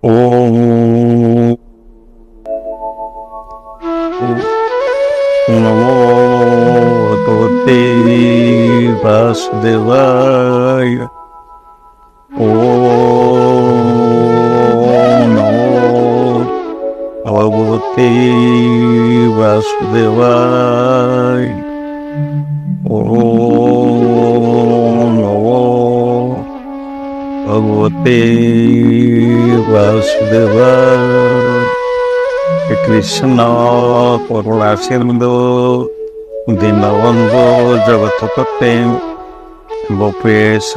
ओम नमो भगवते वासुदेवाय। ओम नमो भगवते वासुदेवाय। ओम नमो भगवते वासुदेवाय। कृष्ण करुणा सिंधु दीनबंधु जगतपते गोपेश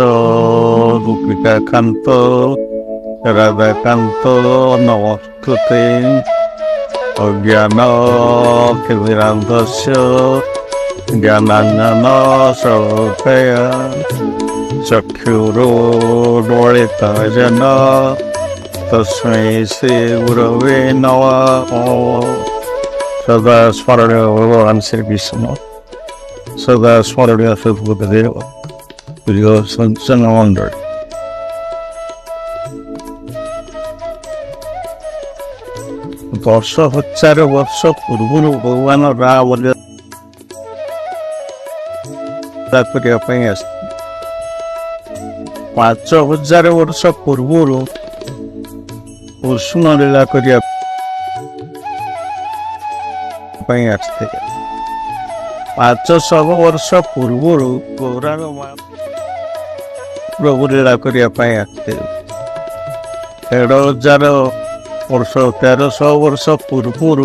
गोपिका कांत राधाकांत नमस्ते। अज्ञान तिमिरान्धस्य ज्ञानाञ्जन शलाकया चक्षुरुन्मीलितं तस्मै श्री गुरवे नमः। सदा स्मरणीय भगवान श्री कृष्ण, सदा स्मरणीय सद्गुरुदेव, प्रिय सज्जन मंडल। दश हजार वर्ष पूर्व भगवान राम करने 5000 वर्ष पूर्व कृष्ण लीला करने 500 वर्ष पूर्व गौरांग प्रभु लीला करने 13,000 वर्ष 1300 वर्ष पूर्व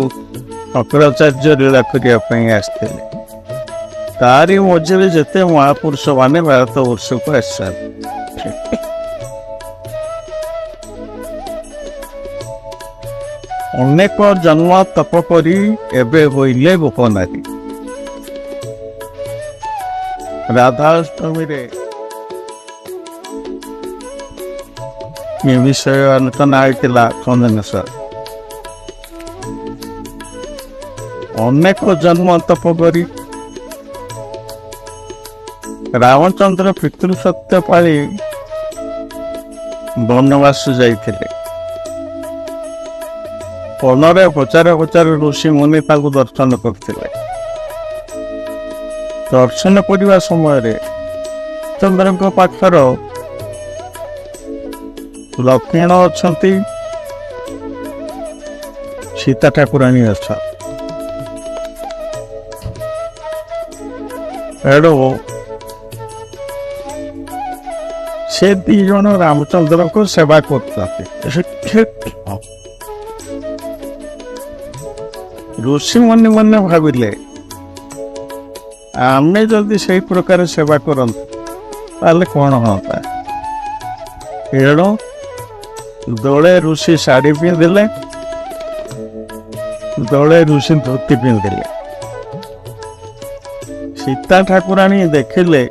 शंकराचार्य लीला करने आसते। तारी मझे जिते महापुरुष माने भारत वर्ष को आस अनेक जन्म तप करी एबे होइले गोपनारी। राधाष्टमी रे ये विषय आलोचना आइतिला चंदनेश्वर। अनेक जन्म तप करी रामचंद्र पितृ सत्य पाली वनवास जाइथिले। वनरे पचार पचार ऋषि मुनि ताकु दर्शन करथिले। दर्शन करने समय चंद्र पाखर लक्ष्मण अच्छा, सीता ठाकुराणी अच्छा। एडो से दी जन रामचंद्र को सेवा करते। ऋषि मुनि मैंने भाविले आमे जदि से प्रकार सेवा करते कौन होता। एणु दौड़े ऋषि साड़ी पिंधिले, दौड़े ऋषि धोती पिंधिले। सीता ठाकुराणी देखिले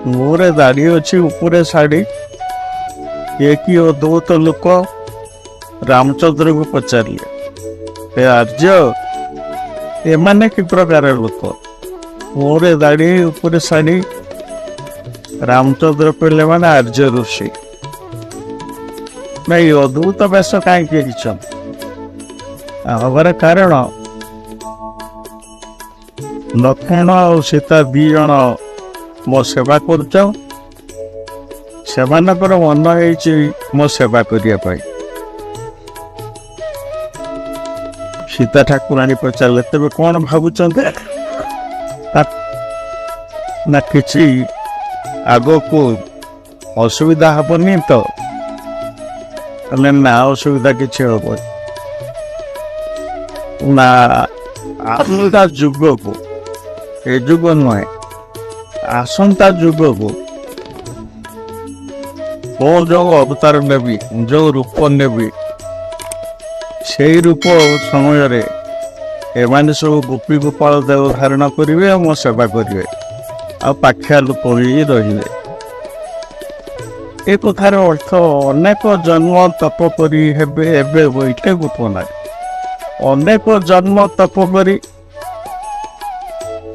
मोरे दाढ़ी अच्छी उपरे साड़ी, ये कि अद्भुत लोक। रामचंद्र को पचारे आर्य एमाने कि प्रकार लोक, मोरे दाढ़ी उपरे साड़ी। रामचंद्र कहले माने आर्य ऋषि। नहीं अद्भुत वेश कहीं हमार कारण लक्ष्मण और सीता दी जन मो सेवा कर मन मो सेवा करने। सीता ठाकुराणी पचारे तेज कौन भावुं ना किसी आग को असुविधा हेनी तो ना असुविधा किसी हम ना आसंता जुग को ए जुग नुहे आसंता जुग को कौन जो अवतार नेबी जो रूप नेबी से रूप समय एमाने सब गोपी गोपाल देव धारण करेंगे मो सेवा करेंगे आ पाखिया लोक ही रही। ए कथार अर्थ अनेक जन्म तप करी हेबे एबे होइले गोपनारी। अनेक जन्म तप करी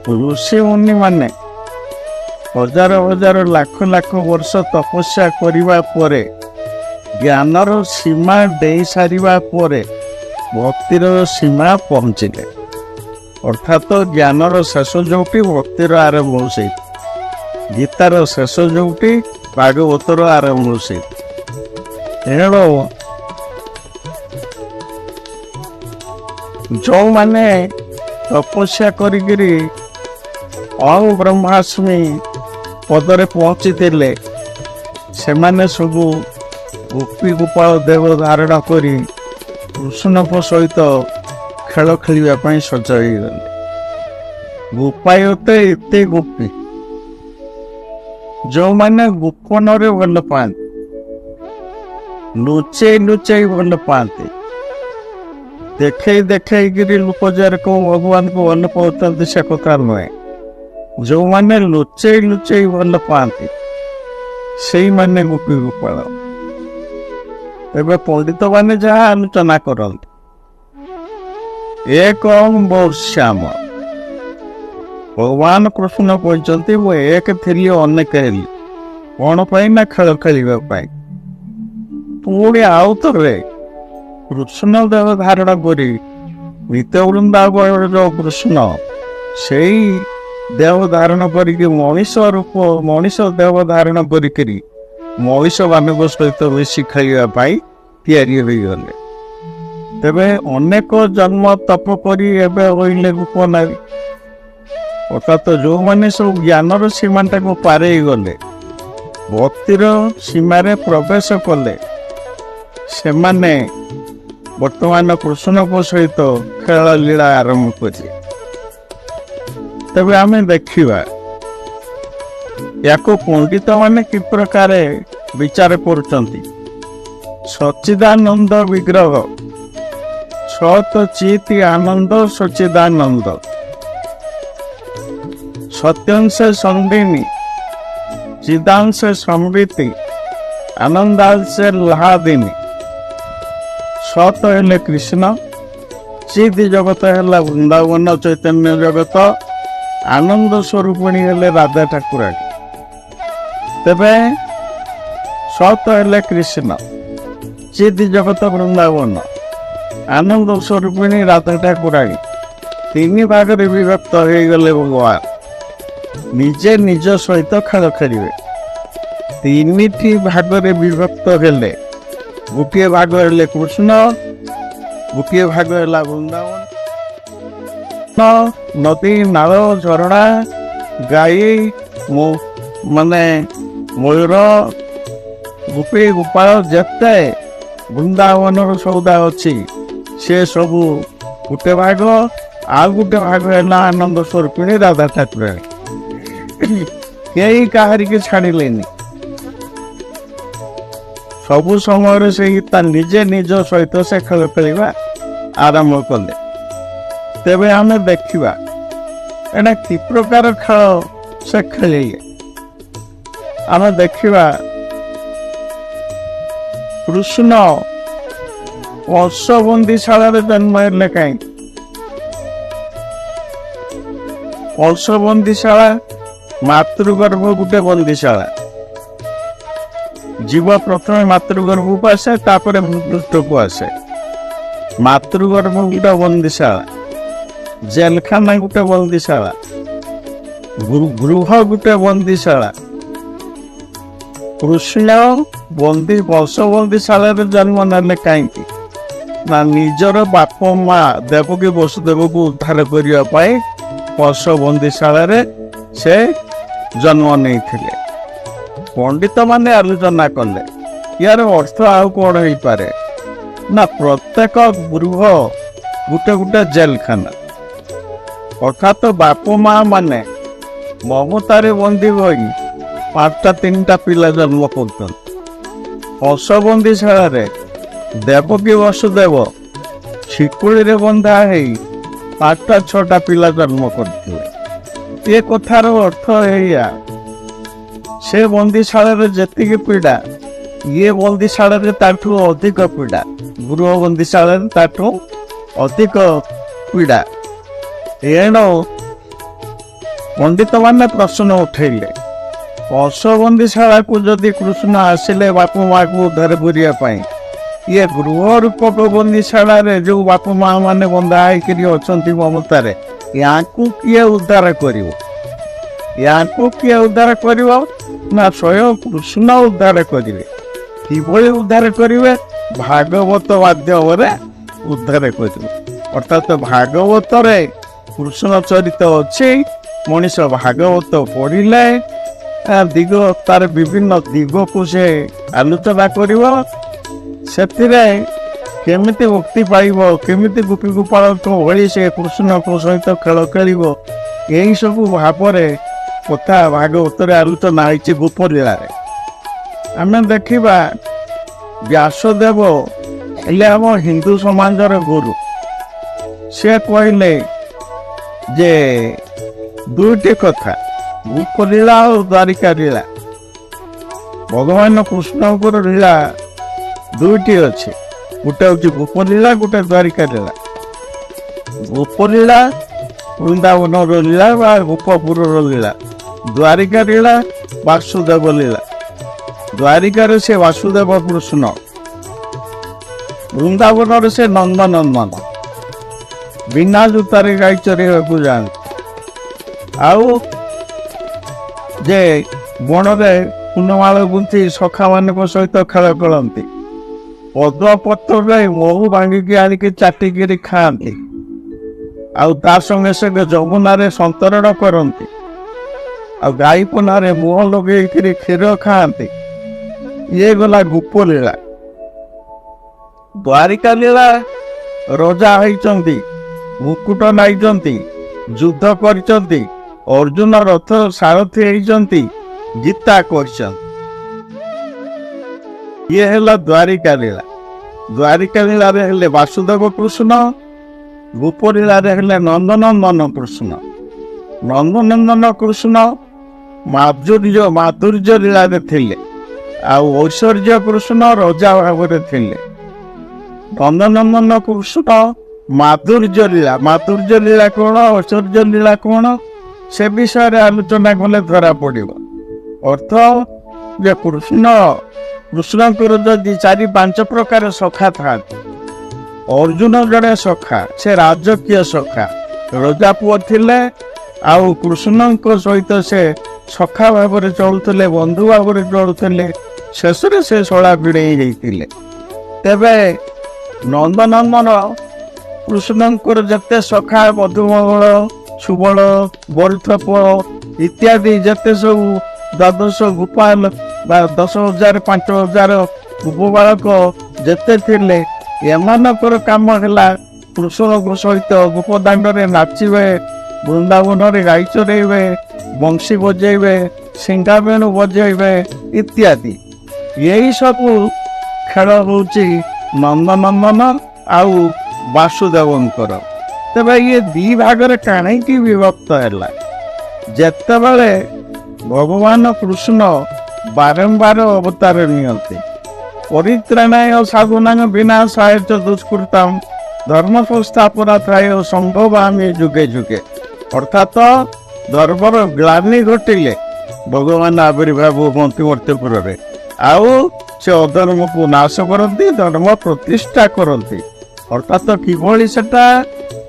ऋषि मुनि माने हजार हजार लाख लाख वर्ष तपस्या करिबा परे ଜ୍ଞାନର ସୀମା ଦେଇ ସାରିବା ପରେ ଭକ୍ତିର ସୀମା ପହଞ୍ଚିଲେ, ଅର୍ଥାତ୍ ଜ୍ଞାନର ଶେଷ ଯୋଉଠି ଭକ୍ତିର ଆରମ୍ଭ ସେଇଠି, ଗୀତାର ଶେଷ ଯୋଉଠି ଭାଗବତର ଆରମ୍ଭ ସେଇଠି। ଏଣୁ ଯେଉଁମାନେ ତପସ୍ୟା କରିକିରି ଅହଂ ବ୍ରହ୍ମାସ୍ମି ପଦରେ ପହଞ୍ଚିଥିଲେ ସେମାନେ ସବୁ ଗୋପୀ ଗୋପାଳ ଦେବ ଧାରଣ କରି କୃଷ୍ଣଙ୍କ ସହିତ ଖେଳ ଖେଳିବା ପାଇଁ ସଜ ହେଇଗଲେ। ଗୋପାୟତେ ଏତେ ଗୋପୀ, ଯେଉଁମାନେ ଗୋପନରେ ଭଲ ପାଆନ୍ତି, ଲୁଚେଇ ଲୁଚେଇ ଭଲ ପାଆନ୍ତି, ଦେଖେଇ ଦେଖେଇକିରି ଲୋକ ଯାହାର କୋଉ ଭଗବାନଙ୍କୁ ଭଲ ପାଉଛନ୍ତି ସେ କଥା ନୁହେଁ। ଯେଉଁମାନେ ଲୁଚେଇ ଲୁଚେଇ ଭଲ ପାଆନ୍ତି ସେଇମାନେ ଗୋପୀ ଗୋପାଳ। ଏବେ ପଣ୍ଡିତ ମାନେ ଯାହା ଆଲୋଚନା କରନ୍ତି, ଏକ ଶ୍ୟାମ, ଭଗବାନ କୃଷ୍ଣ କହିଛନ୍ତି ମୁଁ ଏକ ଥିଲି ଅନେକ ହେଲି, କଣ ପାଇଁ ନା ଖେଳ ଖେଳିବା ପାଇଁ। ପୁଣି ଆଉ ଥରେ କୃଷ୍ଣ ଦେହ ଧାରଣ କରି ନିତ୍ୟ ବୃନ୍ଦାବନର କୃଷ୍ଣ ସେଇ ଦେହ ଧାରଣ କରିକି ମଣିଷ ଦେହ ଧାରଣ କରିକିରି ମଣିଷ ମାନଙ୍କ ସହିତ ମିଶି ଖେଳିବା ପାଇଁ ତିଆରି ହୋଇଗଲେ। ତେବେ ଅନେକ ଜନ୍ମ ତପ କରି ଏବେ ହୋଇଲେ ଗୋପନାରୀ, ଅର୍ଥାତ୍ ଯେଉଁମାନେ ସବୁ ଜ୍ଞାନର ସୀମାଟାକୁ ପାରେଇ ଗଲେ, ଭକ୍ତିର ସୀମାରେ ପ୍ରବେଶ କଲେ, ସେମାନେ ବର୍ତ୍ତମାନ କୃଷ୍ଣଙ୍କ ସହିତ ଖେଳ ଲୀଳା ଆରମ୍ଭ କରିବେ। ତେବେ ଆମେ ଦେଖିବା ୟାକୁ ପଣ୍ଡିତ ମାନେ କି ପ୍ରକାର ବିଚାର କରୁଛନ୍ତି। ସଚ୍ଚିଦାନନ୍ଦ ବିଗ୍ରହ, ସତ୍ ଚିତ୍ ଆନନ୍ଦ ସଚ୍ଚିଦାନନ୍ଦ, ସତ୍ୟଂଶ ସନ୍ଦିନୀ ଚିଦାଂଶ ସମୃତି ଆନନ୍ଦାଂଶ ଲାହାଦିନୀ। ସତ ହେଲେ କୃଷ୍ଣ, ଚିତ୍ ଜଗତ ହେଲା ବୃନ୍ଦାବନ ଚୈତନ୍ୟ ଜଗତ, ଆନନ୍ଦ ସ୍ୱରୂପିଣୀ ହେଲେ ରାଧା ଠାକୁରାଣୀ। ତେବେ ସତ ହେଲେ କୃଷ୍ଣ, ଚିତ୍ ଜଗତ ବୃନ୍ଦାବନ, ଆନନ୍ଦ ସ୍ୱରୂପିଣୀ ରାଧା ଠାକୁରାଣୀ, ତିନି ଭାଗରେ ବିଭକ୍ତ ହେଇଗଲେ ଭଗବାନ ନିଜେ ନିଜ ସହିତ ଖେଳ ଖେଳିବେ। ତିନିଟି ଭାଗରେ ବିଭକ୍ତ ହେଲେ, ଗୋଟିଏ ଭାଗ ହେଲେ କୃଷ୍ଣ, ଗୋଟିଏ ଭାଗ ହେଲା ବୃନ୍ଦାବନ, ନଦୀ ନାଳ ଝରଣା ଗାଈ ମୟୂର ଗୋପୀ ଗୋପାଳ ଯେତେ ବୃନ୍ଦାବନର ସୌଦା ଅଛି ସେ ସବୁ ଗୋଟେ ଭାଗ, ଆଉ ଗୋଟେ ଭାଗ ହେଲା ଆନନ୍ଦ ସ୍ୱରୂପିଣୀ ରାଧା ଠାକୁରାଣୀ। କେହି କାହାରିକି ଛାଡ଼ିଲେନି, ସବୁ ସମୟରେ ସେଇ ତା ନିଜେ ନିଜ ସହିତ ସେ ଖେଳ ଖେଳିବା ଆରମ୍ଭ କଲେ। ତେବେ ଆମେ ଦେଖିବା ଏଇଟା କି ପ୍ରକାର ଖେଳ ସେ ଖେଳିଲେ। ଆମେ ଦେଖିବା କୃଷ୍ଣ କଂସବନ୍ଦୀଶାଳାରେ ଜନ୍ମ ହେଲେ କାହିଁକି? କଂସବନ୍ଦୀଶାଳା ମାତୃଗର୍ଭ ଗୋଟେ ବନ୍ଦୀଶାଳା। ଜୀବ ପ୍ରଥମେ ମାତୃଗର୍ଭକୁ ଆସେ, ତାପରେ ଭୂପୃଷ୍ଠକୁ ଆସେ। ମାତୃଗର୍ଭ ଗୋଟେ ବନ୍ଦୀଶାଳା, ଜେଲଖାନା ଗୋଟେ ବନ୍ଦୀଶାଳା, ଗୃହ ଗୋଟେ ବନ୍ଦୀଶାଳା। କୃଷ୍ଣ କଂସବନ୍ଦୀଶାଳାରେ ଜନ୍ମ ନେଲେ କାହିଁକି? ନା ନିଜର ବାପ ମା ଦେବକୀ ବସୁଦେବକୁ ଉଦ୍ଧାର କରିବା ପାଇଁ କଂସବନ୍ଦୀଶାଳାରେ ସେ ଜନ୍ମ ନେଇଥିଲେ। ପଣ୍ଡିତ ମାନେ ଆଲୋଚନା କଲେ ୟାର ଅର୍ଥ ଆଉ କଣ ହେଇପାରେ ନା ପ୍ରତ୍ୟେକ ଗୃହ ଗୋଟେ ଗୋଟେ ଜେଲଖାନା, ଅର୍ଥାତ୍ ବାପ ମା ମାନେ ମମତାରେ ବନ୍ଦୀ ହୋଇ 5ଟା 3ଟା ପିଲା ଜନ୍ମ କରୁଛନ୍ତି। କଂସବନ୍ଦୀଶାଳାରେ ଦେବକୀ ବସୁଦେବ ଶିକୁଳିରେ ବନ୍ଧା ହେଇ 5ଟା 6ଟା ପିଲା ଜନ୍ମ କରିଥିଲେ। ଏ କଥାର ଅର୍ଥ ଏଇଆ, ସେ ବନ୍ଦୀଶାଳାରେ ଯେତିକି ପୀଡ଼ା, ଇଏ ବନ୍ଦୀଶାଳାରେ ତାଠୁ ଅଧିକ ପୀଡ଼ା, ଗୃହ ବନ୍ଦୀଶାଳାରେ ତାଠୁ ଅଧିକ ପୀଡ଼ା। ଏଣୁ ପଣ୍ଡିତ ମାନେ ପ୍ରଶ୍ନ ଉଠେଇଲେ ଅଶବନ୍ଦୀଶାଳାକୁ ଯଦି କୃଷ୍ଣ ଆସିଲେ ବାପା ମାଆକୁ ଉଦ୍ଧାର କରିବା ପାଇଁ, ଇଏ ଗୃହ ରୂପକ ବନ୍ଦୀଶାଳାରେ ଯୋଉ ବାପା ମା ମାନେ ବନ୍ଧା ହେଇକିରି ଅଛନ୍ତି ମମତାରେ, ୟାଙ୍କୁ କିଏ ଉଦ୍ଧାର କରିବ? ୟାଙ୍କୁ କିଏ ଉଦ୍ଧାର କରିବ? ନା ସ୍ୱୟଂ କୃଷ୍ଣ ଉଦ୍ଧାର କରିବେ। କିଭଳି ଉଦ୍ଧାର କରିବେ? ଭାଗବତ ମାଧ୍ୟମରେ ଉଦ୍ଧାର କରିବେ। ଅର୍ଥାତ୍ ଭାଗବତରେ କୃଷ୍ଣ ଚରିତ ଅଛି। ମଣିଷ ଭାଗବତ ପଢ଼ିଲେ ତାର ବିଭିନ୍ନ ଦିଗକୁ ସେ ଆଲୋଚନା କରିବ। ସେଥିରେ କେମିତି ମୁକ୍ତି ପାଇବ, କେମିତି ଗୋପୀ ଗୋପାଳଙ୍କ ଭଳି ସେ କୃଷ୍ଣଙ୍କ ସହିତ ଖେଳ ଖେଳିବ, ଏହିସବୁ ଭାବରେ କଥା ଭାଗବତରେ ଆଲୋଚନା ହେଇଛି ଗୋପଲୀଳାରେ। ଆମେ ଦେଖିବା ବ୍ୟାସଦେବ ହେଲେ ଆମ ହିନ୍ଦୁ ସମାଜର ଗୁରୁ। ସେ କହିଲେ ଯେ ଦୁଇଟି କଥା, ଗୋପଲୀଳା ଓ ଦ୍ୱାରିକା ଲୀଳା। ଭଗବାନ କୃଷ୍ଣଙ୍କର ଲୀଳା ଦୁଇଟି ଅଛି, ଗୋଟେ ହେଉଛି ଗୋପଲୀଳା, ଗୋଟେ ଦ୍ୱାରିକା ଲୀଳା। ଗୋପଲୀଳା ବୃନ୍ଦାବନର ଲୀଳା ବା ଗୋପପୁରର ଲୀଳା। ଦ୍ୱାରିକା ଲୀଳା ବାସୁଦେବ ଲୀଳା। ଦ୍ୱାରିକାରେ ସେ ବାସୁଦେବ କୃଷ୍ଣ, ବୃନ୍ଦାବନରେ ସେ ନନ୍ଦନନ୍ଦନ ବିନା ଜୋତାରେ ଗାଈ ଚରେଇବାକୁ ଯାଆନ୍ତି। ଆଉ ଯେ ବଣରେ ଫୁଲମାଳ ଗୁନ୍ଥି ସଖାମାନଙ୍କ ସହିତ ଖେଳ ଖେଳନ୍ତି। ପଦ୍ମପତ୍ରରେ ମହୁ ଭାଙ୍ଗିକି ଆଣିକି ଚାଟିକିରି ଖାଆନ୍ତି। ଆଉ ତା ସଙ୍ଗେ ସଙ୍ଗେ ଯମୁନାରେ ସନ୍ତରଣ କରନ୍ତି। ଆଉ ଗାଈ ପନାରେ ମୁହଁ ଲଗେଇକିରି କ୍ଷୀର ଖାଆନ୍ତି। ଇଏ ଗଲା ଗୋପଲୀଳା। ଦ୍ୱାରିକା ଲୀଳା, ରଜା ହେଇଛନ୍ତି, ମୁକୁଟ ନାଇଛନ୍ତି, ଯୁଦ୍ଧ କରିଛନ୍ତି, ଅର୍ଜୁନ ରଥ ସାରଥୀ ହେଇଛନ୍ତି, ଗୀତା କରିଛନ୍ତି। ଇଏ ହେଲା ଦ୍ୱାରିକା ଲୀଳା। ଦ୍ୱାରିକା ଲୀଳାରେ ହେଲେ ବାସୁଦେବ କୃଷ୍ଣ, ଗୋପଲୀଳାରେ ହେଲେ ନନ୍ଦନନ୍ଦନ କୃଷ୍ଣ। ନନ୍ଦନନ୍ଦନ କୃଷ୍ଣ ମାଧୁର୍ଯ୍ୟ ଲୀଳାରେ ଥିଲେ, ଆଉ ଐଶ୍ୱର୍ଯ୍ୟ କୃଷ୍ଣ ରଜା ଭାବରେ ଥିଲେ। ନନ୍ଦନନ୍ଦନ କୃଷ୍ଣ ମାଧୁର୍ଯ୍ୟ ଲୀଳା। ମାଧୁର୍ଯ୍ୟ ଲୀଳା କ'ଣ, ଐଶ୍ୱର୍ଯ୍ୟ ଲୀଳା କ'ଣ, ସେ ବିଷୟରେ ଆଲୋଚନା କଲେ ଧରା ପଡ଼ିବ। ଅର୍ଥ ଯେ କୃଷ୍ଣଙ୍କର ଯଦି 4-5 ପ୍ରକାର ସଖା ଥାନ୍ତି। ଅର୍ଜୁନ ଜଣେ ସଖା, ସେ ରାଜକୀୟ ସଖା, ରଜା ପୁଅ ଥିଲେ। ଆଉ କୃଷ୍ଣଙ୍କ ସହିତ ସେ ସଖା ଭାବରେ ଚଳୁଥିଲେ, ବନ୍ଧୁ ଭାବରେ ଚଳୁଥିଲେ। ଶେଷରେ ସେ ଶଳା ଭିଡ଼େଇ ଯାଇଥିଲେ। ତେବେ ନନ୍ଦନନ୍ଦନ କୃଷ୍ଣଙ୍କର ଯେତେ ସଖା, ମଧୁମଙ୍ଗଳ, ସୁବଳ, ବରୁଥପ ଇତ୍ୟାଦି ଯେତେ ସବୁ ଦ୍ୱାଦଶ ଗୋପାଳ ବା 10,000 5,000 ଗୋପବାଳକ ଯେତେ ଥିଲେ, ଏମାନଙ୍କର କାମ ହେଲା କୃଷ୍ଣଙ୍କ ସହିତ ଗୋପଦାଣ୍ଡରେ ନାଚିବେ, ବୃନ୍ଦାବନରେ ଗାଈ ଚରେଇବେ, ବଂଶୀ ବଜେଇବେ, ସିଙ୍ଗାବେଣୁ ବଜେଇବେ ଇତ୍ୟାଦି। ଏହି ସବୁ ଖେଳ ହେଉଛି ନନ୍ଦନନ୍ଦନ ଆଉ ବାସୁଦେବଙ୍କର। ତେବେ ଇଏ 2 ଭାଗରେ କାହିଁକି ବିଭକ୍ତ ହେଲା? ଯେତେବେଳେ ଭଗବାନ କୃଷ୍ଣ ବାରମ୍ବାର ଅବତାର ନିଅନ୍ତି, ପରିତ୍ରାଣାୟ ସାଧୁନାଂ ବିନାଶାୟ ଚ ଦୁଷ୍କୃତାଂ ଧର୍ମ ସଂସ୍ଥାପନାର୍ଥାୟ ସମ୍ଭବାମି ଯୁଗେ ଯୁଗେ। ଅର୍ଥାତ୍ ଧର୍ମର ଗ୍ଲାନି ଘଟିଲେ ଭଗବାନ ଆବିର୍ଭାବ ହୁଅନ୍ତି ମର୍ତ୍ତ୍ୟପୁରରେ। ଆଉ ସେ ଅଧର୍ମକୁ ନାଶ କରନ୍ତି, ଧର୍ମ ପ୍ରତିଷ୍ଠା କରନ୍ତି। ଅର୍ଥାତ୍ କିଭଳି ସେଟା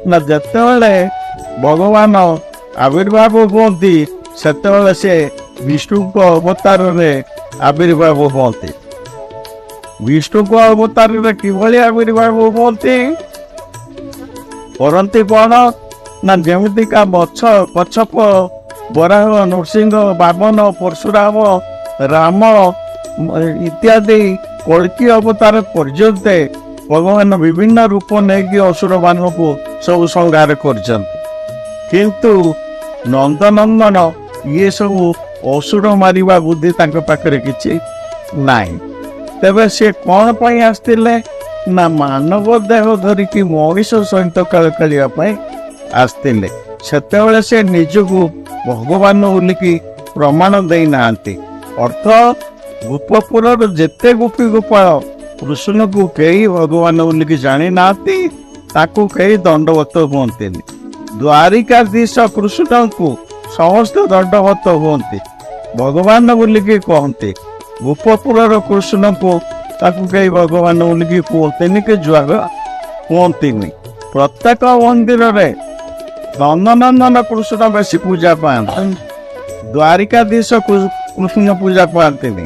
ନା, ଯେତେବେଳେ ଭଗବାନ ଆବିର୍ଭାବ ହୁଅନ୍ତି ସେତେବେଳେ ସେ ବିଷ୍ଣୁଙ୍କ ଅବତାରରେ ଆବିର୍ଭାବ ହୁଅନ୍ତି। ବିଷ୍ଣୁଙ୍କ ଅବତାରରେ କିଭଳି ଆବିର୍ଭାବ ହୁଅନ୍ତି? କରନ୍ତି କ'ଣ ନା, ଯେମିତିକା ମଛ, କଚ୍ଛପ, ବରାହ, ନୃସିଂହ, ବାମନ, ପରଶୁରାମ, ରାମ ଇତ୍ୟାଦି କଳ୍କି ଅବତାର ପର୍ଯ୍ୟନ୍ତ ଭଗବାନ ବିଭିନ୍ନ ରୂପ ନେଇକି ଅସୁରମାନଙ୍କୁ ସବୁ ସଂହାର କରିଛନ୍ତି। କିନ୍ତୁ ନନ୍ଦନନ୍ଦନ ଇଏ ସବୁ ଅସୁର ମାରିବା ବୁଦ୍ଧି ତାଙ୍କ ପାଖରେ କିଛି ନାହିଁ। ତେବେ ସେ କ'ଣ ପାଇଁ ଆସିଥିଲେ ନା, ମାନବ ଦେହ ଧରିକି ମଣିଷ ସହିତ ଖେଳ ଖେଳିବା ପାଇଁ ଆସିଥିଲେ। ସେତେବେଳେ ସେ ନିଜକୁ ଭଗବାନ ବୋଲିକି ପ୍ରମାଣ ଦେଇନାହାନ୍ତି। ଅର୍ଥ ଗୋପପୁରର ଯେତେ ଗୋପୀ ଗୋପାଳ କୃଷ୍ଣକୁ କେହି ଭଗବାନ ବୋଲିକି ଜାଣିନାହାନ୍ତି, ତାକୁ କେହି ଦଣ୍ଡବତ ହୁଅନ୍ତିନି। ଦ୍ୱାରିକାଧୀଶ କୃଷ୍ଣଙ୍କୁ ସମସ୍ତେ ଦଣ୍ଡବତ ହୁଅନ୍ତି। ଭଗବାନ ବୋଲିକି କହନ୍ତି। ଗୋପପୁରର କୃଷ୍ଣଙ୍କୁ ତାକୁ କେହି ଭଗବାନ ବୋଲିକି କୁହନ୍ତିନି କି ଜୁଆର କୁହନ୍ତିନି। ପ୍ରତ୍ୟେକ ମନ୍ଦିରରେ ନନ୍ଦନନ୍ଦନ କୃଷ୍ଣ ବେଶୀ ପୂଜା ପାଆନ୍ତି। ଦ୍ୱାରିକାଧୀଶ କୃଷ୍ଣ ପୂଜା ପାଆନ୍ତିନି।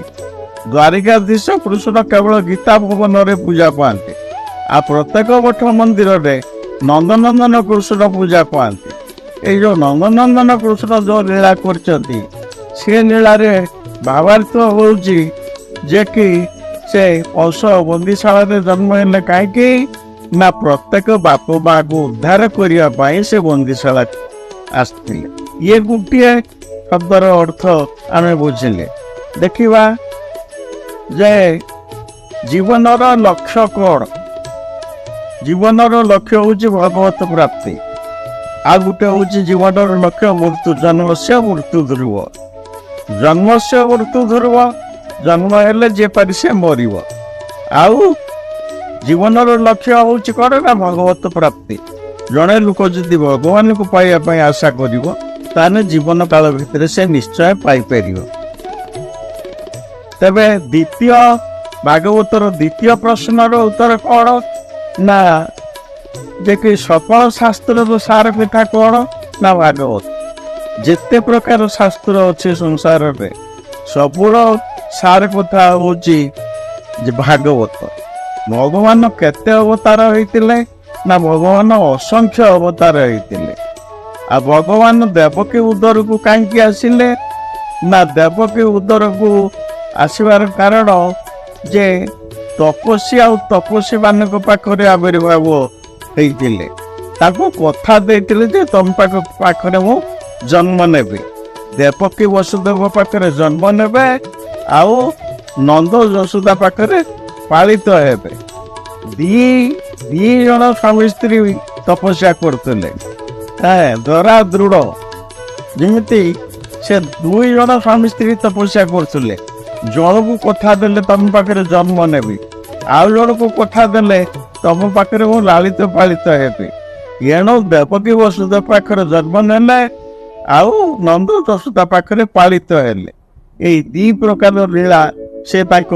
ଦ୍ୱାରିକାଧୀଶ କୃଷ୍ଣ କେବଳ ଗୀତା ଭବନରେ ପୂଜା ପାଆନ୍ତି। ଆଉ ପ୍ରତ୍ୟେକ ମଠ ମନ୍ଦିରରେ ନନ୍ଦନନ୍ଦନ କୃଷ୍ଣ ପୂଜା ପାଆନ୍ତି। ଏଇ ଯେଉଁ ନନ୍ଦନନ୍ଦନ କୃଷ୍ଣ ଯେଉଁ ଲୀଳା କରିଛନ୍ତି, ସେ ଲୀଳାରେ ଭାବାର୍ଥ ହେଉଛି ଯେ କି ସେ କଂସ ବନ୍ଦିଶାଳାରେ ଜନ୍ମ ହେଲେ କାହିଁକି ନା ପ୍ରତ୍ୟେକ ବାପ ମାଆକୁ ଉଦ୍ଧାର କରିବା ପାଇଁ ସେ ବନ୍ଦିଶାଳା ଆସିଥିଲେ। ଇଏ ଗୋଟିଏ ଶବ୍ଦର ଅର୍ଥ ଆମେ ବୁଝିଲେ। ଦେଖିବା ଯେ ଜୀବନର ଲକ୍ଷ୍ୟ କ'ଣ? ଜୀବନର ଲକ୍ଷ୍ୟ ହେଉଛି ଭଗବତ ପ୍ରାପ୍ତି। ଆଉ ଗୋଟେ ହେଉଛି ଜୀବନର ଲକ୍ଷ୍ୟ ମୃତ୍ୟୁ। ଜନ୍ମସ୍ୟ ମୃତ୍ୟୁ ଧ୍ରୁବ। ଜନ୍ମସ୍ୟ ମୃତ୍ୟୁ ଧ୍ରୁବ। ଜନ୍ମ ହେଲେ ଯେ ପାରି ସେ ମରିବ। ଆଉ ଜୀବନର ଲକ୍ଷ୍ୟ ହେଉଛି କ'ଣ ନା ଭଗବତ ପ୍ରାପ୍ତି। ଜଣେ ଲୋକ ଯଦି ଭଗବାନଙ୍କୁ ପାଇବା ପାଇଁ ଆଶା କରିବ ତାହେଲେ ଜୀବନ କାଳ ଭିତରେ ସେ ନିଶ୍ଚୟ ପାଇପାରିବ। ତେବେ ଦ୍ୱିତୀୟ ଭାଗବତର ଦ୍ୱିତୀୟ ପ୍ରଶ୍ନର ଉତ୍ତର କ'ଣ ନା ଯେ କି ସକଳ ଶାସ୍ତ୍ରର ସାର ପିଠା କ'ଣ ନା ଭାଗବତ। ଯେତେ ପ୍ରକାର ଶାସ୍ତ୍ର ଅଛି ସଂସାରରେ ସବୁର ସାର କଥା ହେଉଛି ଯେ ଭାଗବତ। ଭଗବାନ କେତେ ଅବତାର ହେଇଥିଲେ ନା ଭଗବାନ ଅସଂଖ୍ୟ ଅବତାର ହେଇଥିଲେ। ଆଉ ଭଗବାନ ଦେବକୀ ଉଦରକୁ କାହିଁକି ଆସିଲେ ନା ଦେବକୀ ଉଦରକୁ ଆସିବାର କାରଣ ଯେ ତପସ୍ୟା ଆଉ ତପସ୍ୱୀ ମାନଙ୍କ ପାଖରେ ଆବିର୍ଭାବ ହେଇଥିଲେ। ତାକୁ କଥା ଦେଇଥିଲେ ଯେ ତମ ପାଖରେ ମୁଁ ଜନ୍ମ ନେବି। ଦେବକୀ ବସୁଦେବ ପାଖରେ ଜନ୍ମ ନେବେ ଆଉ ନନ୍ଦ ଯଶୋଦା ପାଖରେ ପାଳିତ ହେବେ। ଦି ଜଣ ସ୍ୱାମୀ ସ୍ତ୍ରୀ ତପସ୍ୟା କରୁଥିଲେ। ଧରା ଦୃଢ଼ ଯେମିତି ସେ ଦୁଇ ଜଣ ସ୍ୱାମୀ ସ୍ତ୍ରୀ ତପସ୍ୟା କରୁଥିଲେ। ଜଣକୁ କଥା ଦେଲେ ତମ ପାଖରେ ଜନ୍ମ ନେବି, ଆଉ ଜଣକୁ କଥା ଦେଲେ ତମ ପାଖରେ ମୁଁ ଲାଳିତ ପାଳିତ ହେବି। ଏଣୁ ଦେବକୀ ବସୁଦେବ ପାଖରେ ଜନ୍ମ ନେଲେ ଆଉ ନନ୍ଦ ଯଶୋଦା ପାଖରେ ପାଳିତ ହେଲେ। ଏଇ ଦି ପ୍ରକାର ଲୀଳା ସେ ତାଙ୍କ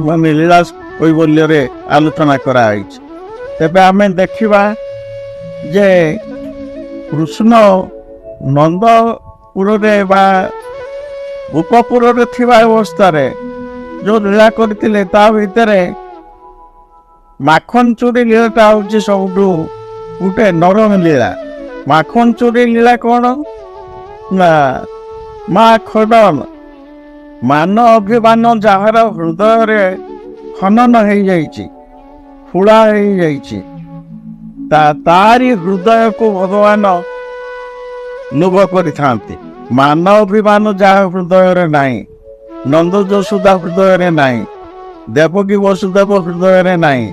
ମାନେ ଲୀଳା କୈବଲ୍ୟରେ ଆଲୋଚନା କରାଯାଇଛି। ତେବେ ଆମେ ଦେଖିବା ଯେ କୃଷ୍ଣ ନନ୍ଦପୁରରେ ବା ଗୋପପୁରରେ ଥିବା ଅବସ୍ଥାରେ ଯେଉଁ ଲୀଳା କରିଥିଲେ ତା ଭିତରେ ମାଖନ ଚୋରି ଲୀଳାଟା ହେଉଛି ସବୁଠୁ ଗୋଟେ ନରମ ଲୀଳା। ମାଖନ ଚୋରି ଲୀଳା କ'ଣ ନା ମା ଖଣ୍ଡନ ମାନ ଅଭିମାନ ଯାହାର ହୃଦୟରେ ଖନନ ହେଇଯାଇଛି, ଫୁଳା ହେଇଯାଇଛି, ତାରି ହୃଦୟକୁ ଭଗବାନ ଲୋଭ କରିଥାନ୍ତି। ମାନ ଅଭିମାନ ଯାହା ହୃଦୟରେ ନାହିଁ, ନନ୍ଦ ଯଶୋଦା ହୃଦୟରେ ନାହିଁ, ଦେବକୀ ବସୁଦେବ ହୃଦୟରେ ନାହିଁ,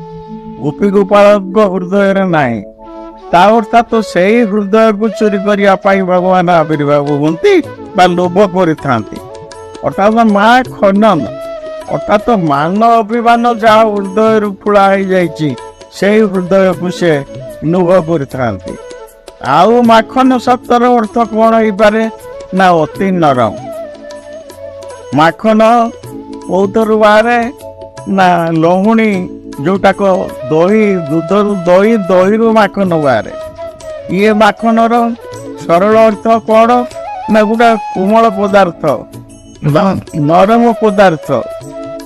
ଗୋପୀ ଗୋପାଳଙ୍କ ହୃଦୟରେ ନାହିଁ, ତା ଅର୍ଥାତ ସେଇ ହୃଦୟକୁ ଚୋରି କରିବା ପାଇଁ ଭଗବାନ ଆବିର୍ଭାବ ହୁଅନ୍ତି ବା ଲୋଭ କରିଥାନ୍ତି। ଅର୍ଥାତ ମା ଖନନ ଅର୍ଥାତ ମାନ ଅଭିମାନ ଯାହା ହୃଦୟରୁ ଫୁଳା ହେଇଯାଇଛି ସେଇ ହୃଦୟକୁ ସେ ଲୋଭ କରିଥାନ୍ତି। ଆଉ ମାଖନ ଶବ୍ଦର ଅର୍ଥ କ'ଣ ହେଇପାରେ ନା ଅତି ନରମ। ମାଖନ କୋଉଥିରୁ ବାହାରେ ନା ଲହୁଣୀ, ଯୋଉଟାକ ଦହି, ଦୁଧରୁ ଦହି, ଦହିରୁ ମାଖନ ବାହାରେ। ଇଏ ମାଖନର ସରଳ ଅର୍ଥ କ'ଣ ନା ଗୋଟେ କୋମଳ ପଦାର୍ଥ, ନରମ ପଦାର୍ଥ।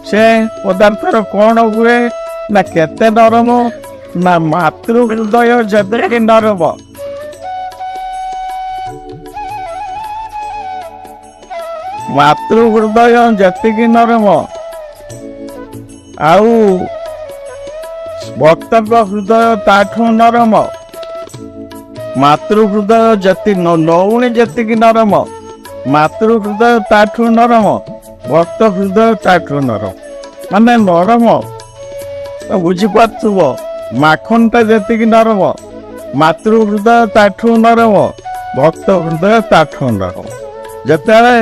ସେ ପଦାର୍ଥର କ'ଣ ହୁଏ ନା କେତେ ନରମ ନା ମାତୃ ହୃଦୟ ଯେତିକି ନରମ, ମାତୃ ହୃଦୟ ଯେତିକି ନରମ ଆଉ ଭକ୍ତଙ୍କ ହୃଦୟ ତାଠୁ ନରମ। ମାତୃ ହୃଦୟ ଲହୁଣୀ ଯେତିକି ନରମ, ମାତୃ ହୃଦୟ ତାଠୁ ନରମ, ଭକ୍ତ ହୃଦୟ ତାଠୁ ନରମ। ମାନେ ନରମ ବୁଝିପାରୁଥିବ, ମାଖନଟା ଯେତିକି ନରମ, ମାତୃ ହୃଦୟ ତାଠୁ ନରମ, ଭକ୍ତ ହୃଦୟ ତାଠୁ ନରମ। ଯେତେବେଳେ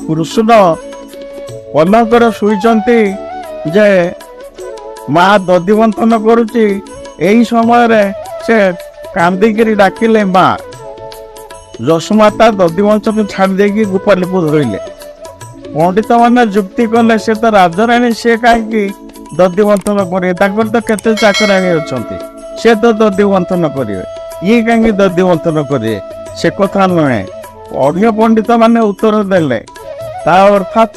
କୃଷ୍ଣ ପଲଙ୍କରେ ଶୋଇଛନ୍ତି ଯେ ମା ଦଧିବନ୍ଥନ କରୁଛି, ଏଇ ସମୟରେ ସେ କାନ୍ଦିକିରି ଡାକିଲେ ମା। ଯଶୋମାତା ଦଧିବଂଶକୁ ଛାଡ଼ି ଦେଇକି ଗୋପାଳକୁ ଧରିଲେ। ପଣ୍ଡିତ ମାନେ ଯୁକ୍ତି କଲେ ସେ ତ ରାଜରାଣୀ, ସେ କାହିଁକି ଦଧି ମନ୍ଥନ କରିବେ? ତାଙ୍କର ତ କେତେ ଚାକରାଣୀ ଅଛନ୍ତି, ସେ ତ ଦଧି ମନ୍ଥନ କରିବେ, ଇଏ କାହିଁକି ଦଧି ମନ୍ଥନ କରିବେ? ସେ କଥା ନୁହେଁ। ଅନ୍ୟ ପଣ୍ଡିତ ମାନେ ଉତ୍ତର ଦେଲେ ତା ଅର୍ଥାତ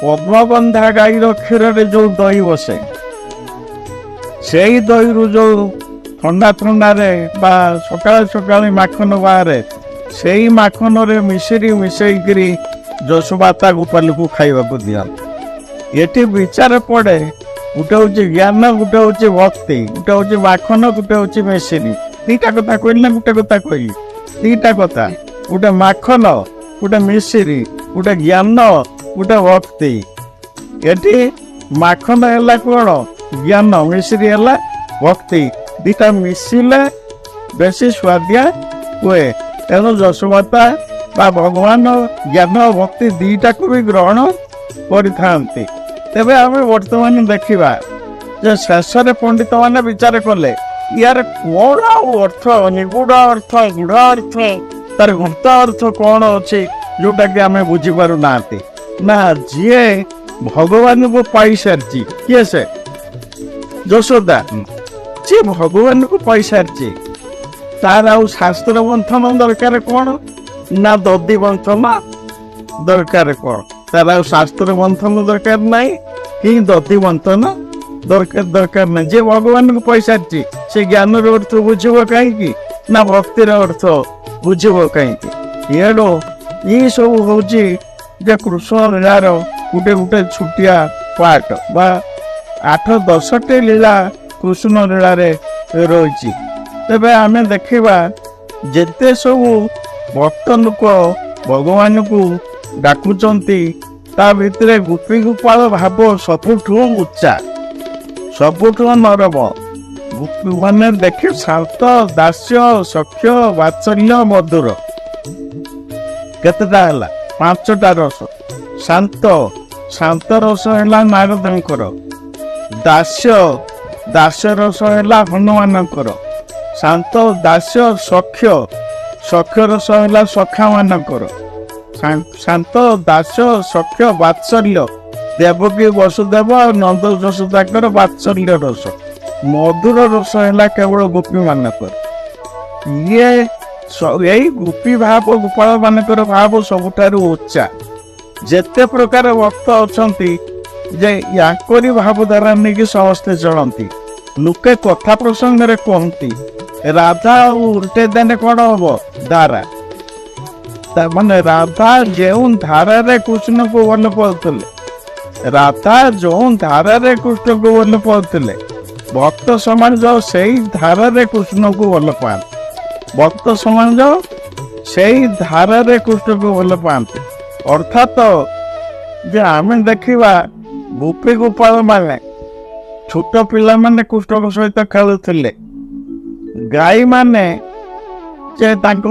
ପଦ୍ମବନ୍ଧା ଗାଈର କ୍ଷୀରରେ ଯୋଉ ଦହି ବସେ, ସେଇ ଦହିରୁ ଯୋଉ ଥଣ୍ଡା ଥଣ୍ଡାରେ ବା ସକାଳେ ସକାଳେ ମାଖନ ବାହାରେ, ସେଇ ମାଖନରେ ମିଶ୍ରି ମିଶେଇକିରି ଯଶୋମାତା ଗୋପାଲକୁ ଖାଇବାକୁ ଦିଅନ୍ତି। ଏଠି ବିଚାର ପଡ଼େ, ଗୋଟେ ହଉଛି ଜ୍ଞାନ, ଗୋଟେ ହଉଛି ଭକ୍ତି, ଗୋଟେ ହଉଛି ମାଖନ, ଗୋଟେ ହଉଛି ମିଶ୍ରି। ଦିଟା କଥା କହିଲି ନା ଗୋଟେ କଥା କହିଲି? ଦିଟା କଥା, ଗୋଟେ ମାଖନ, ଗୋଟେ ମିଶ୍ରି, ଗୋଟେ ଜ୍ଞାନ, ଗୋଟେ ଭକ୍ତି। ଏଠି ମାଖନ ହେଲା କଣ? ଜ୍ଞାନ। ମିଶ୍ରି ହେଲା ଭକ୍ତି। ଦିଟା ମିଶିଲେ ବେଶୀ ସ୍ୱାଦିଆ ହୁଏ। ତେଣୁ ଯଶୋମାତା ବା ଭଗବାନ ଜ୍ଞାନ ଭକ୍ତି ଦିଟାକୁ ବି ଗ୍ରହଣ କରିଥାନ୍ତି। ତେବେ ଆମେ ବର୍ତ୍ତମାନ ଦେଖିବା ଯେ ଶେଷରେ ପଣ୍ଡିତ ମାନେ ବିଚାର କଲେ ୟାର କଣ ଆଉ ଅର୍ଥ, ନିଗୁଢ଼ ଅର୍ଥ, ଗୂଢ଼ ଅର୍ଥ, ତାର ଗୁପ୍ତ ଅର୍ଥ କଣ ଅଛି ଯୋଉଟାକି ଆମେ ବୁଝିପାରୁନାହାନ୍ତି। ନା, ଯିଏ ଭଗବାନଙ୍କୁ ପାଇସାରିଛି, କିଏ ସେ? ଯଶୋଦା। ଯିଏ ଭଗବାନଙ୍କୁ ପାଇସାରିଛି, ତାର ଆଉ ଶାସ୍ତ୍ର ମନ୍ଥନ ଦରକାର କଣ? ନା ଦଧି ମନ୍ଥନ ଦରକାର କଣ? ତାର ଆଉ ଶାସ୍ତ୍ର ମନ୍ଥନ ଦରକାର ନାହିଁ, କି ଦଧି ମନ୍ଥନ ଦରକାର ନାହିଁ। ଯିଏ ଭଗବାନଙ୍କୁ ପାଇସାରିଛି, ସେ ଜ୍ଞାନର ଅର୍ଥ ବୁଝିବ କାହିଁକି? ନା ଭକ୍ତିର ଅର୍ଥ ବୁଝିବ କାହିଁକି? ଏଣୁ ଏଇ ସବୁ ହଉଛି ଯେ କୃଷ୍ଣ ଲୀଳାର ଗୋଟେ ଗୋଟେ ଛୋଟିଆ ପାର୍ଟ ବା 8-10ଟି ଲୀଳା କୃଷ୍ଣ ଲୀଳାରେ ରହିଛି। ତେବେ ଆମେ ଦେଖିବା ଯେତେ ସବୁ ଭକ୍ତ ଲୋକ ଭଗବାନଙ୍କୁ ଡାକୁଛନ୍ତି, ତା ଭିତରେ ଗୋପୀ ଗୋପାଳ ଭାବ ସବୁଠୁ ଉଚ୍ଚା, ସବୁଠୁ ନରମ। ଗୋପୀ ମାନେ ଦେଖି ଶାନ୍ତ, ଦାସ୍ୟ, ସଖ୍ୟ, ବାତ୍ସଲ୍ୟ, ମଧୁର। କେତେଟା ହେଲା? 5ଟା ରସ। ଶାନ୍ତ, ଶାନ୍ତ ରସ ହେଲା ନାରଦଙ୍କର। ଦାସ୍ୟ ରସ ହେଲା ହନୁମାନଙ୍କର। ଶାନ୍ତ, ଦାସ୍ୟ, ସଖ୍ୟ, ସଖ୍ୟ ରସ ହେଲା ସଖା ମାନଙ୍କର। ଶାନ୍ତ, ଦାସ୍ୟ, ସଖ୍ୟ, ବାତ୍ସଲ୍ୟ ଦେବକୀ ବସୁଦେବ ଆଉ ନନ୍ଦ ଯଶୋଦାଙ୍କର ବାତ୍ସଲ୍ୟ ରସ। ମଧୁର ରସ ହେଲା କେବଳ ଗୋପୀ ମାନଙ୍କର। ଏଇ ଗୋପୀ ଭାବ, ଗୋପାଳ ମାନଙ୍କର ଭାବ ସବୁଠାରୁ ଉଚ୍ଚା। ଯେତେ ପ୍ରକାର ଭକ୍ତ ଅଛନ୍ତି ଯେ ୟାଙ୍କରି ଭାବ ଦ୍ୱାରା ନେଇକି ସମସ୍ତେ ଚଳନ୍ତି। ଲୋକେ କଥା ପ୍ରସଙ୍ଗରେ କୁହନ୍ତି ରାଧା ଆଉ ଉଲ୍ଟେଇ ଦେଲେ କଣ ହବ? ଧାରା। ମାନେ ରାଧା ଯେଉଁ ଧାରାରେ କୃଷ୍ଣକୁ ଭଲ ପାଉଥିଲେ, ରାଧା ଯେଉଁ ଧାରାରେ କୃଷ୍ଣକୁ ଭଲ ପାଉଥିଲେ, ଭକ୍ତ ସମାଜ ସେଇ ଧାରାରେ କୃଷ୍ଣକୁ ଭଲ ପାଆନ୍ତି। ଭକ୍ତ ସମାଜ ସେଇ ଧାରାରେ କୃଷ୍ଣକୁ ଭଲ ପାଆନ୍ତି। ଅର୍ଥାତ ଯେ ଆମେ ଦେଖିବା ଗୋପୀ ଗୋପାଳ ମାନେ, ଛୋଟ ପିଲାମାନେ କୃଷ୍ଣଙ୍କ ସହିତ ଖେଳୁଥିଲେ। ଗାଈ ମାନେ ଯେ ତାଙ୍କ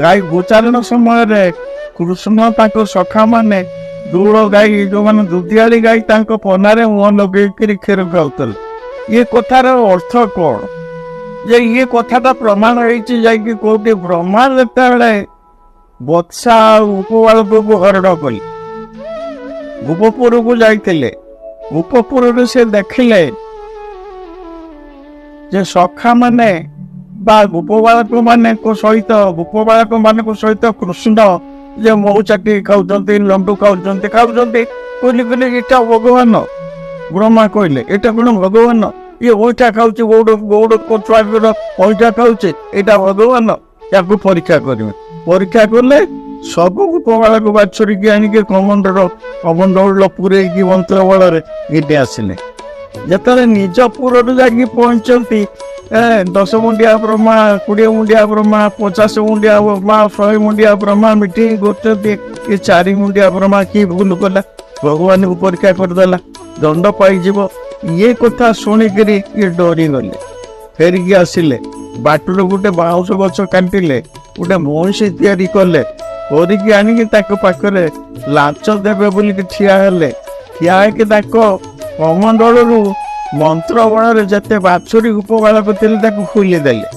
ଗାଈ ଗୋଚାରଣ ସମୟରେ କୃଷ୍ଣ ତାଙ୍କ ସଖା ମାନେ ଦୂର ଗାଈ, ଯୋଉମାନେ ଦୁଧିଆଳି ଗାଈ, ତାଙ୍କ ପନାରେ ମୁହଁ ଲଗେଇକିରି କ୍ଷୀର ଖାଉଥିଲେ। ଇଏ କଥାର ଅର୍ଥ କଣ? ଯେ ଇଏ କଥାଟା ପ୍ରମାଣ ହେଇଛି ଯାଇକି କୋଉଠି? ବ୍ରହ୍ମା ଯେତେବେଳେ ବତ୍ସା ଆଉ ଉପବାଳକକୁ ହରଣ କଲେ, ଗୋପପୁରକୁ ଯାଇଥିଲେ। ଗୋପପୁରରେ ସେ ଦେଖିଲେ ଯେ ସଖା ମାନେ ବା ଗୋପବାଳକ ମାନଙ୍କ ସହିତ କୃଷ୍ଣ ଯେ ମହୁଚାଟି ଖାଉଛନ୍ତି, ଲଣ୍ଡୁ ଖାଉଛନ୍ତି। କହିଲେ ଏଇଟା ଭଗବାନ? ବ୍ରହ୍ମା କହିଲେ ଏଇଟା କଣ ଭଗବାନ? ଇଏ ଓଇଠା ଖାଉଛି, ଗୌଡ଼ ଛୁଆଙ୍କର ଓଇଠା ଖାଉଛି, ଏଇଟା ଭଗବାନ? ୟାକୁ ପରୀକ୍ଷା କରିବେ। ପରୀକ୍ଷା କଲେ ସବୁ ଗୋପବାଳକ ବାଛୁରିକି ଆଣିକି କମଣ୍ଡଳ ପୁରେଇକି ମନ୍ତ୍ର ବଳରେ ଗିଟି ଆସିଲେ। ଯେତେବେଳେ ନିଜ ପୁରରୁ ଯାଇକି ପହଞ୍ଚନ୍ତି, 10 ମୁଣ୍ଡିଆ ବ୍ରହ୍ମା, 20 ମୁଣ୍ଡିଆ ବ୍ରହ୍ମା, 50 ମୁଣ୍ଡିଆ ବ୍ରହ୍ମା, 100 ମୁଣ୍ଡିଆ ବ୍ରହ୍ମା ମିଟିଂ କରୁଛନ୍ତି। କି 4 ମୁଣ୍ଡିଆ ବ୍ରହ୍ମା କି ଭୁଲ କଲା, ଭଗବାନଙ୍କୁ ପରୀକ୍ଷା କରିଦେଲା, ଦଣ୍ଡ ପାଇଯିବ। ଇଏ କଥା ଶୁଣିକିରି ଇଏ ଡରିଗଲେ, ଫେରିକି ଆସିଲେ। ବାଟରୁ ଗୋଟେ ବାଉଁଶ ଗଛ କାଟିଲେ, ଗୋଟେ ମଇଁଷି ତିଆରି କଲେ, କରିକି ଆଣିକି ତାଙ୍କ ପାଖରେ ଲାଞ୍ଚ ଦେବେ ବୋଲିକି ଠିଆ ହେଲେ। ଠିଆ ହେଇକି ତାଙ୍କ କମଣ୍ଡଳରୁ ମନ୍ତ୍ର ବଳରେ ଯେତେ ବାଛୁରୀ ଉପବାଳକ ଥିଲେ ତାକୁ ଖୋଲିଦେଲେ।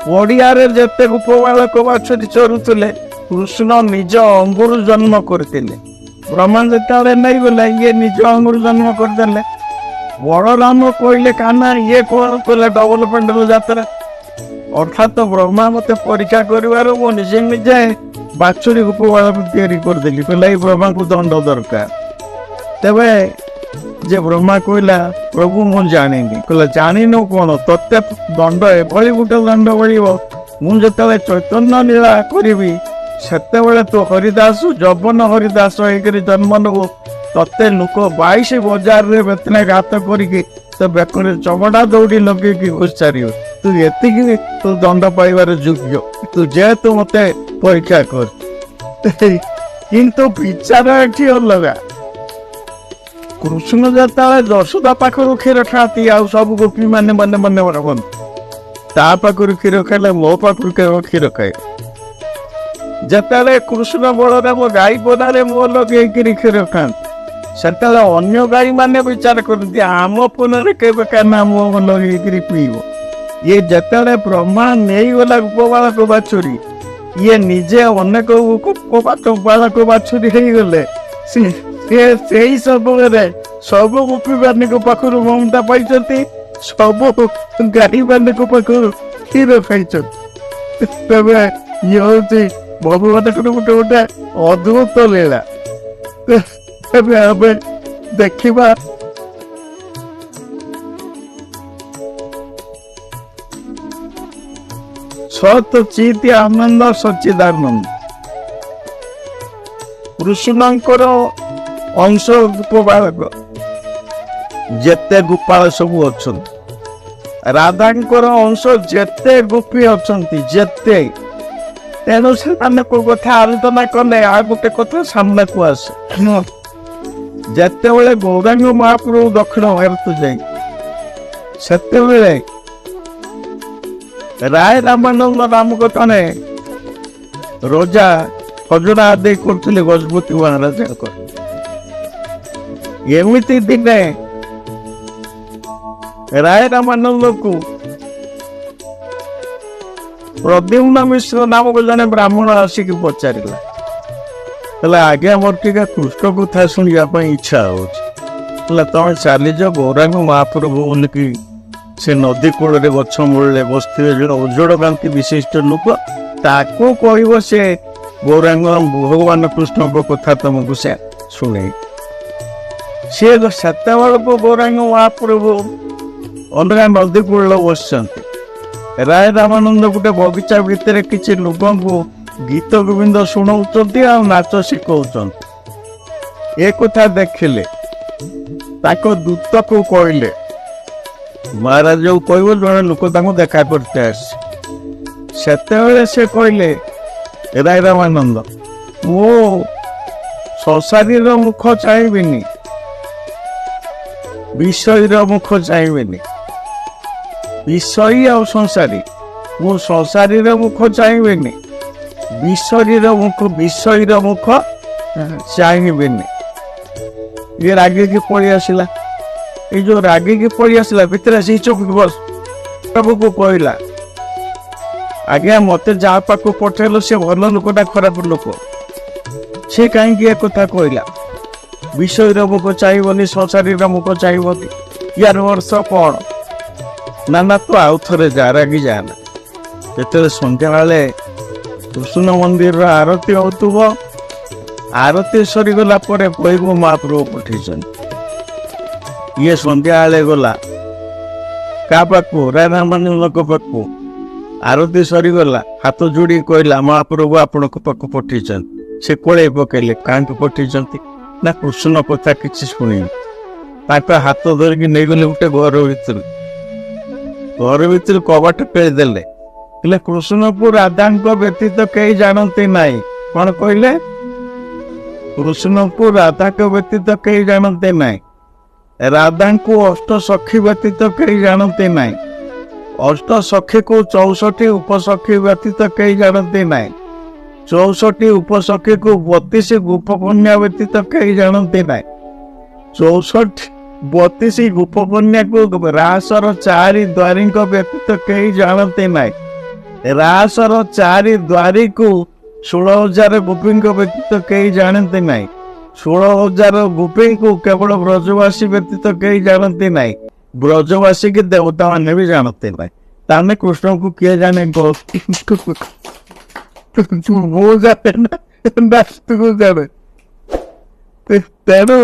ପଡ଼ିଆରେ ଯେତେ ଉପବାଳକ ବାଛୁରୀ ଚରୁଥିଲେ କୃଷ୍ଣ ନିଜ ଅଙ୍ଗରୁ ଜନ୍ମ କରିଥିଲେ। ବ୍ରହ୍ମା ଯେତେବେଳେ ନେଇଗଲେ ଇଏ ନିଜ ଅଙ୍ଗରୁ ଜନ୍ମ କରିଦେଲେ। ବଳରାମ କହିଲେ କାହ୍ନା ଇଏ କଣ କହିଲେ ଡବଲ ପେଣ୍ଡଲ ଯାତ୍ରା, ଅର୍ଥାତ ବ୍ରହ୍ମା ମତେ ପରୀକ୍ଷା କରିବାରୁ ମୁଁ ନିଜେ ନିଜେ ବାଛୁରୀ ଉପବାଳକୁ ତିଆରି କରିଦେଲି। କହିଲା ଏଇ ବ୍ରହ୍ମାଙ୍କୁ ଦଣ୍ଡ ଦରକାର। ତେବେ ଯେ ବ୍ରହ୍ମା କହିଲା ପ୍ରଭୁ ମୁଁ ଜାଣିନି। କହିଲା ଜାଣିନୁ କଣ, ତତେ ଦଣ୍ଡ ଏଭଳି ଗୋଟେ ଦଣ୍ଡ ମିଳିବ, ମୁଁ ଯେତେବେଳେ ଚୈତନ୍ୟ ଲୀଳା କରିବି ସେତେବେଳେ ତୁ ହରିଦାସ ଯବନ ହରିଦାସ ହେଇକରି ଜନ୍ମ ନେବୁ। ତତେ ଲୋକ 22 ବଜାରରେ ବେତନା ଘାତ କରିକି ତ ବେକରେ ଚମଡ଼ା ଦୌଡ଼ି ଲଗେଇକି ଘୋଷାରିବ। ତୁ ଏତିକି ତୁ ଦଣ୍ଡ ପାଇବାର ଯୋଗ୍ୟ, ତୁ ଯେହେତୁ ମତେ ପରୀକ୍ଷା କର। କିନ୍ତୁ ବିଚାର ଏଠି ଅଲଗା। କୃଷ୍ଣ ଯେତେବେଳେ ଯଶୋଦା ପାଖରୁ କ୍ଷୀର ଖାଆନ୍ତି ଆଉ ସବୁ ଗୋପୀ ମାନେ ମନେ ମନେ ରହନ୍ତି, ତା ପାଖରୁ କ୍ଷୀର ଖାଇଲେ ମୋ ପାଖରୁ କ୍ଷୀର ଖାଏ। ଯେତେବେଳେ କୃଷ୍ଣ ବଳରାମ ଗାଈ ପଦାରେ ମୋ ଲଗେଇକିରି କ୍ଷୀର ଖାଆନ୍ତି, ସେତେବେଳେ ଅନ୍ୟ ଗାଈ ମାନେ ବିଚାର କରନ୍ତି ଆମ ପନରେ କେବେ କାନା ମୁହଁ ଲଗେଇକିରି ପିଇବ। ଇଏ ଯେତେବେଳେ ବ୍ରହ୍ମା ନେଇଗଲା ଉପବାଳକ ବାଛୁରୀ, ଇଏ ନିଜେ ଅନେକ ଉପବାଳକ ବାଛୁରୀ ହେଇଗଲେ। ସେଇ ସମୟରେ ସବୁ ଗୋପୀ ମାନଙ୍କ ପାଖରୁ ମମତା ପାଇଛନ୍ତି, ସବୁ ଗାଈ ମାନଙ୍କ ପାଖରୁ କ୍ଷୀର ଖାଇଛନ୍ତି। ତେବେ ଇଏ ହଉଛି ଭଗବାନଙ୍କର ଗୋଟେ ଗୋଟେ ଅଦ୍ଭୁତ ଲୀଳା। ତେବେ ଆମେ ଦେଖିବା ସତ ଚିତ ଆନନ୍ଦ ସଚ୍ଚିଦାନନ୍ଦ କୃଷ୍ଣଙ୍କର ଅଂଶ ଗୋପାଳକ, ଯେତେ ଗୋପାଳ ସବୁ ଅଛନ୍ତି, ରାଧାଙ୍କର ଅଂଶ ଯେତେ ଗୋପୀ ଅଛନ୍ତି ଯେତେ। ତେଣୁ ସେମାନଙ୍କ କଥା ଆଲୋଚନା କଲେ ଆଉ ଗୋଟେ କଥା ସାମ୍ନାକୁ ଆସେ। ଯେତେବେଳେ ଗୌରାଙ୍ଗ ମହାପ୍ରଭୁ ଦକ୍ଷିଣ ଭାରତ ଯାଇ, ସେତେବେଳେ ରାୟ ରାମାନନ୍ଦ ନାମକ ଜଣେ ରଜା ଖଜଣା ଆଦେଇ କରୁଥିଲେ ଗଜପତି ମହାରାଜାଙ୍କ। ଏମିତି ଦିନେ ରାୟ ରାମାନନ୍ଦକୁ ପ୍ରଦ୍ୟୁମ୍ନ ମିଶ୍ର ନାମକ ଜଣେ ବ୍ରାହ୍ମଣ ଆସିକି ପଚାରିଲା, ହେଲେ ଆଜ୍ଞା ମୋର ଟିକେ କୃଷ୍ଣ କଥା ଶୁଣିବା ପାଇଁ ଇଚ୍ଛା ହଉଛି। ହେଲେ ତମେ ଚାଲିଛ ଗୌରାଙ୍ଗ ମହାପ୍ରଭୁ ବୋଲିକି ସେ ନଦୀ କୂଳରେ ଗଛ ମୂଳରେ ବସିଥିବେ ଜଣେ ଉଜ୍ଜଳ କାନ୍ତି ବିଶିଷ୍ଟ ଲୋକ, ତାକୁ କହିବ ସେ ଗୌରାଙ୍ଗ ଭଗବାନ କୃଷ୍ଣଙ୍କ କଥା ତମକୁ ସେ ଶୁଣେଇ। ସିଏ ସେତେବେଳକୁ ଗୌରାଙ୍ଗ ମହାପ୍ରଭୁ ଅଲଗା ନଦୀ କୂଳରେ ବସିଛନ୍ତି। ରାୟ ରାମାନନ୍ଦ ଗୋଟେ ବଗିଚା ଭିତରେ କିଛି ଲୋକଙ୍କୁ ଗୀତ ଗୋବିନ୍ଦ ଶୁଣଉଛନ୍ତି ଆଉ ନାଚ ଶିଖଉଛନ୍ତି। ଏ କଥା ଦେଖିଲେ ତାଙ୍କ ଦୂତକୁ କହିଲେ, ମହାରାଜ ଯୋଉ କହିବ ଜଣେ ଲୋକ ତାଙ୍କୁ ଦେଖା କରିତେ ଆସି। ସେତେବେଳେ ସେ କହିଲେ ରାୟ ରାମାନନ୍ଦ, ମୁଁ ସଂସାରୀର ମୁଖ ଚାହିଁବିନି, ବିଷୟୀର ମୁଖ ଚାହିଁବିନି। ବିଷୟୀ ଆଉ ସଂସାରୀ, ମୁଁ ସଂସାରୀର ମୁଖ ଚାହିଁବିନି, ବିଷୟୀର ମୁଖ ଚାହିଁବିନି। ଇଏ ରାଗିକି ପଳେଇ ଆସିଲା। ଏଇ ଯୋଉ ରାଗିକି ପଳେଇ ଆସିଲା ଭିତରେ ସେଇ ଚୁପ ବସ ପ୍ରଭୁକୁ କହିଲା, ଆଜ୍ଞା ମତେ ଯାହା ପାଖକୁ ପଠେଇଲ ସେ ଭଲ ଲୋକଟା ଖରାପ ଲୋକ, ସେ କାହିଁକି ଏ କଥା କହିଲା? ବିଷୟୀର ମୁଖ ଚାହିଁବନି, ସଂସାରୀର ମୁଖ ଚାହିଁବନି, ୟାର ବର୍ଷ କଣ? ନା ତୁ ଆଉ ଥରେ ଯା, ରାଗି ଯା ନା। ଯେତେବେଳେ ସନ୍ଧ୍ୟାବେଳେ କୃଷ୍ଣ ମନ୍ଦିରର ଆରତୀ ହଉଥିବ, ଆରତୀ ସରିଗଲା ପରେ କହିବୁ ମହାପ୍ରଭୁ ପଠେଇଛନ୍ତି। ଇଏ ସନ୍ଧ୍ୟାବେଳେ ଗଲା କାହା ପାଖକୁ? ରାୟ ରାମାନନ୍ଦଙ୍କ ପାଖକୁ। ଆରତୀ ସରିଗଲା, ହାତ ଯୋଡ଼ି କହିଲା ମହାପ୍ରଭୁ ଆପଣଙ୍କ ପାଖକୁ ପଠେଇଛନ୍ତି। ସେ କୋଳେଇ ପକେଇଲେ, କାହିଁକି ପଠେଇଛନ୍ତି? ନା କୃଷ୍ଣ କଥା କିଛି ଶୁଣିନି। ତାଙ୍କ ହାତ ଧରିକି ନେଇଗଲେ ଗୋଟେ ଘର ଭିତରୁ କବାଟ ପେଳିଦେଲେ। ହେଲେ କୃଷ୍ଣକୁ ରାଧାଙ୍କ ବ୍ୟତୀତ କେହି ଜାଣନ୍ତି ନାହିଁ। କଣ କହିଲେ? କୃଷ୍ଣଙ୍କୁ ରାଧାଙ୍କ ବ୍ୟତୀତ କେହି ଜାଣନ୍ତି ନାହିଁ। ରାଧାଙ୍କୁ ଅଷ୍ଟ ସଖୀ ବ୍ୟତୀତ କେହି ଜାଣନ୍ତି ନାହିଁ। ଅଷ୍ଟ ସଖୀକୁ 64 ଉପସଖୀ ବ୍ୟତୀତ କେହି ଜାଣନ୍ତି ନାହିଁ। 64 ଉପସଖୀକୁ 32 ଗୋପକନ୍ୟା ବ୍ୟତୀତ କେହି ଜାଣନ୍ତି ନାହିଁ। 32 ଗୋପକନ୍ୟାକୁ ରାସର 4 ଦ୍ୱାରୀଙ୍କ ବ୍ୟତୀତ କେହି ଜାଣନ୍ତି ନାହିଁ। ରାସର 4 ଦ୍ୱାରୀକୁ 16,000 ଗୋପୀଙ୍କ ବ୍ୟତୀତ କେହି ଜାଣନ୍ତି ନାହିଁ। 16,000 ଗୋପୀଙ୍କୁ କେବଳ ବ୍ରଜବାସୀ ବ୍ୟତୀତ କେହି ଜାଣନ୍ତି ନାହିଁ। ବ୍ରଜବାସୀ କି ଦେବତାମାନେ ବି ଜାଣନ୍ତି ନାହିଁ। ତାହେଲେ କୃଷ୍ଣଙ୍କୁ କିଏ ଜାଣେ? ମୁଁ ଜାଣେ ନା ତୁ ଜାଣେ? ତେଣୁ